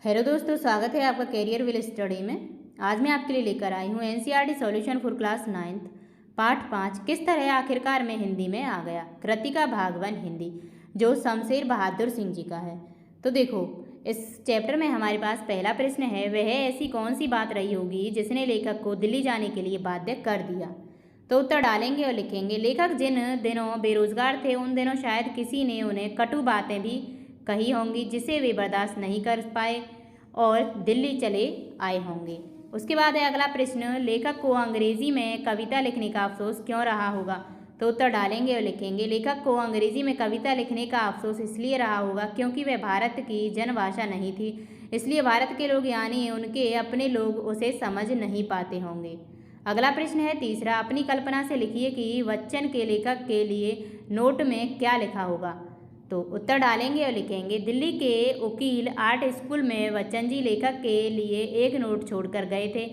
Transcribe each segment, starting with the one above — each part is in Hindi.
हेलो दोस्तों, स्वागत है आपका कैरियर विल स्टडी में। आज मैं आपके लिए लेकर आई हूँ NCERT solution for class 9th part 5 किस तरह आखिरकार में हिंदी में आ गया। कृतिका भाग 1 हिंदी, जो शमशेर बहादुर सिंह जी का है। तो देखो, इस चैप्टर में हमारे पास पहला प्रश्न है, वह ऐसी कौन सी बात रही होगी जिसने लेखक को दिल्ली जाने के लिए बाध्य कर दिया। तो उत्तर डालेंगे और लिखेंगे, लेखक जिन दिनों बेरोजगार थे उन दिनों शायद किसी ने उन्हें कटु बातें भी कही होंगी जिसे वे बर्दाश्त नहीं कर पाए और दिल्ली चले आए होंगे। उसके बाद है अगला प्रश्न, लेखक को अंग्रेजी में कविता लिखने का अफसोस क्यों रहा होगा। तो उत्तर डालेंगे और लिखेंगे, लेखक को अंग्रेजी में कविता लिखने का अफसोस इसलिए रहा होगा क्योंकि वह भारत की जनभाषा नहीं थी, इसलिए भारत के लोग यानी उनके अपने लोग उसे समझ नहीं पाते होंगे। अगला प्रश्न है तीसरा, अपनी कल्पना से लिखिए कि बच्चन के लेखक के लिए नोट में क्या लिखा होगा। तो उत्तर डालेंगे और लिखेंगे, दिल्ली के वकील आर्ट स्कूल में बच्चन जी लेखक के लिए एक नोट छोड़कर गए थे।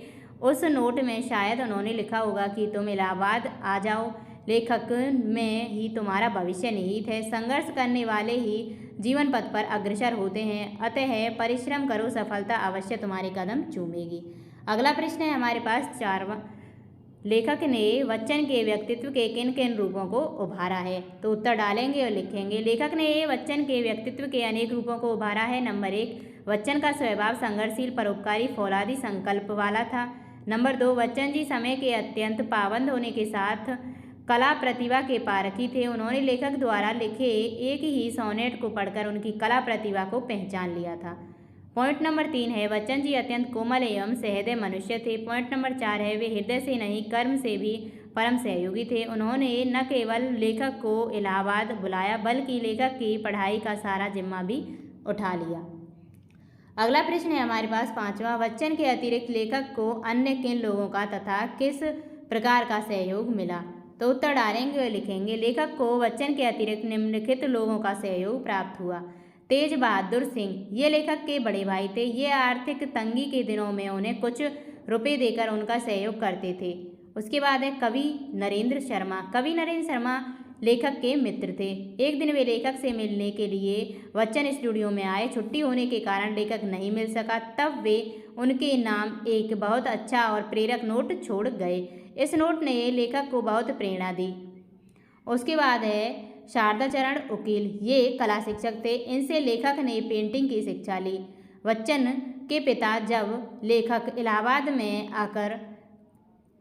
उस नोट में शायद उन्होंने लिखा होगा कि तुम इलाहाबाद आ जाओ, लेखक में ही तुम्हारा भविष्य निहित है, संघर्ष करने वाले ही जीवन पथ पर अग्रसर होते हैं, अतः परिश्रम करो, सफलता अवश्य तुम्हारे कदम चूमेगी। अगला प्रश्न है हमारे पास 4वां, लेखक ने बच्चन के व्यक्तित्व के किन किन रूपों को उभारा है। तो उत्तर डालेंगे और लिखेंगे, लेखक ने बच्चन के व्यक्तित्व के अनेक रूपों को उभारा है। नंबर 1, बच्चन का स्वभाव संघर्षशील, परोपकारी, फौलादी संकल्प वाला था। नंबर 2, बच्चन जी समय के अत्यंत पाबंद होने के साथ कला प्रतिभा के पारखी थे। उन्होंने लेखक द्वारा लिखे एक ही सोनेट को पढ़कर उनकी कला प्रतिभा को पहचान लिया था। पॉइंट नंबर 3 है, बच्चन जी अत्यंत कोमल एवं सहृदय मनुष्य थे। पॉइंट नंबर 4 है, वे हृदय से नहीं कर्म से भी परम सहयोगी थे। उन्होंने न केवल लेखक को इलाहाबाद बुलाया बल्कि लेखक की पढ़ाई का सारा जिम्मा भी उठा लिया। अगला प्रश्न है हमारे पास 5वां, बच्चन के अतिरिक्त लेखक को अन्य किन लोगों का तथा किस प्रकार का सहयोग मिला। तो उत्तर डालेंगे और लिखेंगे, लेखक को बच्चन के अतिरिक्त निम्नलिखित लोगों का सहयोग प्राप्त हुआ। तेज बहादुर सिंह, ये लेखक के बड़े भाई थे। ये आर्थिक तंगी के दिनों में उन्हें कुछ रुपए देकर उनका सहयोग करते थे। उसके बाद है कवि नरेंद्र शर्मा। कवि नरेंद्र शर्मा लेखक के मित्र थे। एक दिन वे लेखक से मिलने के लिए बच्चन स्टूडियो में आए। छुट्टी होने के कारण लेखक नहीं मिल सका, तब वे उनके नाम एक बहुत अच्छा और प्रेरक नोट छोड़ गए। इस नोट ने लेखक को बहुत प्रेरणा दी। उसके बाद है शारदा चरण वकील, ये कला शिक्षक थे। इनसे लेखक ने पेंटिंग की शिक्षा ली। बच्चन के पिता जब लेखक इलाहाबाद में आकर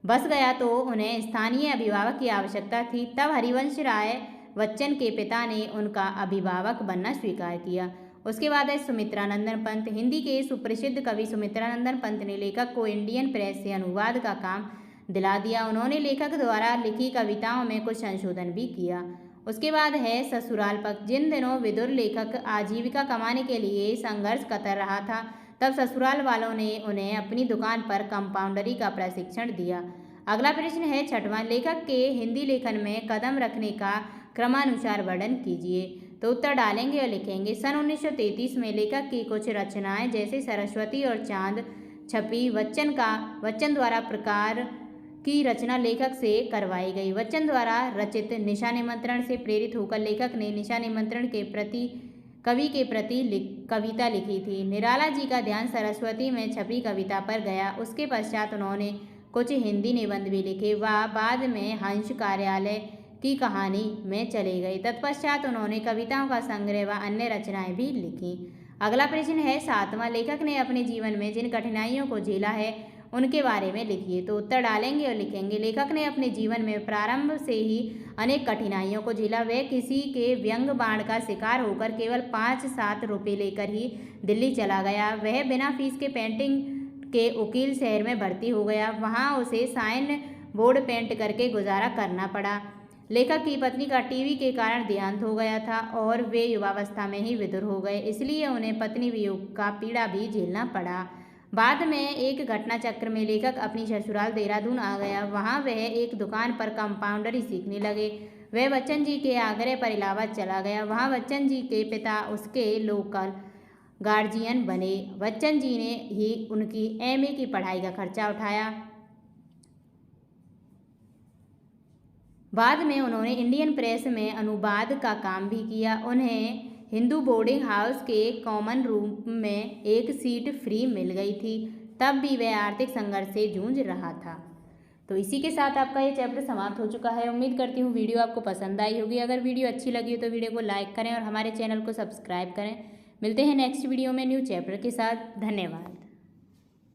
बस गया तो उन्हें स्थानीय अभिभावक की आवश्यकता थी। तब हरिवंश राय बच्चन के पिता ने उनका अभिभावक बनना स्वीकार किया। उसके बाद है सुमित्रानंदन पंत। हिंदी के सुप्रसिद्ध कवि सुमित्रानंदन पंत ने लेखक को इंडियन प्रेस से अनुवाद का काम दिला दिया। उन्होंने लेखक द्वारा लिखी कविताओं में कुछ संशोधन भी किया। उसके बाद है ससुराल पक्ष। जिन दिनों विदुर लेखक आजीविका कमाने के लिए संघर्ष कर रहा था, तब ससुराल वालों ने उन्हें अपनी दुकान पर कंपाउंडरी का प्रशिक्षण दिया। अगला प्रश्न है 6वां, लेखक के हिंदी लेखन में कदम रखने का क्रमानुसार वर्णन कीजिए। तो उत्तर डालेंगे और लिखेंगे, सन 1933 में लेखक की कुछ रचनाएं जैसे सरस्वती और चांद छपी। बच्चन द्वारा प्रकार की रचना लेखक से करवाई गई। बच्चन द्वारा रचित निशा निमंत्रण से प्रेरित होकर लेखक ने निशा निमंत्रण के प्रति कवि के प्रति कविता लिखी थी। निराला जी का ध्यान सरस्वती में छपी कविता पर गया। उसके पश्चात उन्होंने कुछ हिंदी निबंध भी लिखे। वह बाद में हंस कार्यालय की कहानी में चले गए। तत्पश्चात उन्होंने कविताओं का संग्रह व अन्य रचनाएं भी लिखी। अगला प्रश्न है 7वां, लेखक ने अपने जीवन में जिन कठिनाइयों को झेला है उनके बारे में लिखिए। तो उत्तर डालेंगे और लिखेंगे, लेखक ने अपने जीवन में प्रारंभ से ही अनेक कठिनाइयों को झेला। वह किसी के व्यंग बाण का शिकार होकर केवल 5-7 रुपये लेकर ही दिल्ली चला गया। वह बिना फीस के पेंटिंग के वकील शहर में भर्ती हो गया। वहाँ उसे साइन बोर्ड पेंट करके गुजारा करना पड़ा। लेखक की पत्नी का टीबी के कारण देहांत हो गया था और वे युवावस्था में ही विधुर हो गए, इसलिए उन्हें पत्नी वियोग का पीड़ा भी झेलना पड़ा। बाद में एक घटना चक्र में लेखक अपनी ससुराल देहरादून आ गया। वहाँ वह एक दुकान पर कंपाउंडरी सीखने लगे। वह बच्चन जी के आग्रह पर इलाहाबाद चला गया। वहाँ बच्चन जी के पिता उसके लोकल गार्जियन बने। बच्चन जी ने ही उनकी एमए की पढ़ाई का खर्चा उठाया। बाद में उन्होंने इंडियन प्रेस में अनुवाद का काम भी किया। उन्हें हिंदू बोर्डिंग हाउस के कॉमन रूम में एक सीट फ्री मिल गई थी, तब भी वह आर्थिक संघर्ष से जूझ रहा था। तो इसी के साथ आपका ये चैप्टर समाप्त हो चुका है। उम्मीद करती हूँ वीडियो आपको पसंद आई होगी। अगर वीडियो अच्छी लगी हो तो वीडियो को लाइक करें और हमारे चैनल को सब्सक्राइब करें। मिलते हैं नेक्स्ट वीडियो में न्यू चैप्टर के साथ। धन्यवाद।